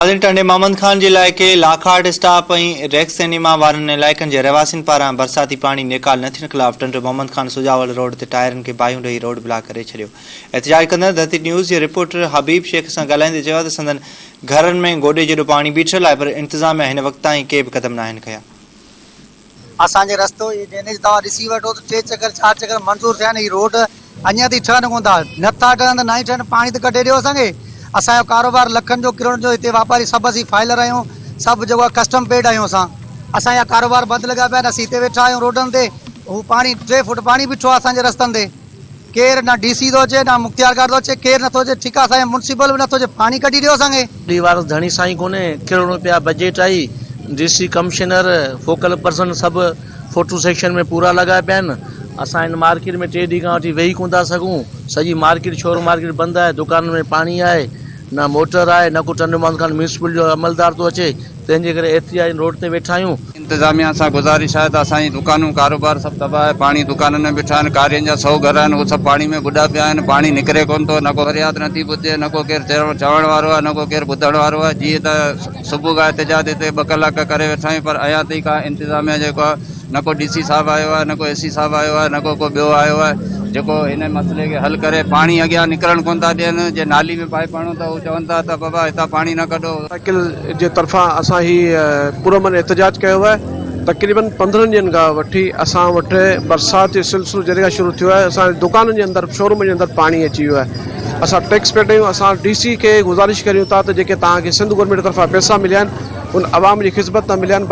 टंडे मोहम्मद खान जे इलाइक़े लाखाट स्टाफ ऐं racks cinema वारनि इलाइक़नि जे रहवासियुनि पारां बरसाती पाणी निकाल न थियण ख़िलाफ़ टंडे मोहम्मद खान सुजावल रोड ते टायरनि खे बाहियूं ॾेई रोड ब्लॉक करे छॾियो। एहतिजाज कंदड़ धरती न्यूज़ जे रिपोर्टर हबीब शेख सां ॻाल्हाईंदे चयो त संदन घरनि में गोॾे जेॾो पाणी बीठल आहे, पर इंतिज़ामिया हिन वक़्त ताईं के बि क़दम न आहिनि खंया। असांजे रस्तो ड्रेनेज तव्हां ॾिसी वठो त 3 चकर 4 चकर मंज़ूर थिया आहिनि। हीअ रोड अञा ताईं ठहनि कोन था, नथा ठहनि त न ई ठहनि, पाणी त कढे ॾियो असांखे। असांजो कारोबार लखनि जो किरोड़नि जो, हिते वापारी सभु असीं फाइलर आहियूं, सभु जेको आहे कस्टम पेड आहियूं असांजा कारोबार बंदि लॻा पिया आहिनि। असीं हिते वेठा आहियूं रोडनि ते, हू पाणी 3 फुट पाणी बीठो आहे असांजे रस्तनि ते। केरु न DC थो अचे, न मुख़्तियारकार थो अचे, केरु नथो अचे। ठीकु आहे, असांजे म्युनिसिपल बि नथो अचे, पाणी कढी ॾियो असांखे। परिवार धणी साईं कोन्हे, किरोड़ रुपया budget I, DC commissioner focal person सभु फोटो सेक्शन में पूरा लॻा पिया आहिनि। असां हिन मार्केट में 3 ॾींहं खां वठी वेही कोन था सघूं। सॼी मार्केट शोर मार्केट बंदि आहे, दुकाननि में पाणी आहे, न मोटर आहे, न को टंडे मोहम्मद खान म्यूनिसिपल जो अमलदार थो अचे। तंहिंजे करे एतिरी रोड ते वेठा आहियूं। इंतज़ामिया सां गुज़ारिश आहे त असांजी दुकानूं कारोबार सभु तबाह आहे। पाणी दुकाननि में बीठा आहिनि, कारियुनि जा 100 घर आहिनि, उहे सभु पाणी में बुॾा पिया आहिनि। पाणी निकिरे कोन थो, न को फरियाद नथी ॿुधे, न को केरु चवण वारो आहे, न को केरु ॿुधण वारो आहे। जीअं त सुबुह खां एहतिजाज हिते 2 कलाक करे वेठा आहियूं, पर अञा ताईं का इंतिज़ामिया जेको आहे, न को DC साहिबु आयो आहे, न को AC साहिबु आयो आहे, न को ॿियो आयो आहे जेको हिन मसइले खे हल करे। पाणी अॻियां निकिरणु कोन था ॾियनि। जे नाली में पाइप हणूं त उहे चवनि था त बाबा हितां पाणी न कढो। साइकिल जे तरफ़ां असां ही पुरअमन एहतिजाज कयो आहे। तक़रीबन 15 ॾींहंनि खां वठी असां वटि बरसाति जो सिलसिलो जॾहिं खां शुरू थियो आहे, असांजे दुकाननि जे अंदरि शोरूम जे अंदरि पाणी अची वियो आहे। असां टैक्स पेड आहियूं। असां DC खे गुज़ारिश करियूं था त जेके तव्हांखे सिंध गवर्नमेंट तरफ़ां पैसा मिलिया आहिनि, उन आवाम जी ख़िदमत न मिलिया आहिनि,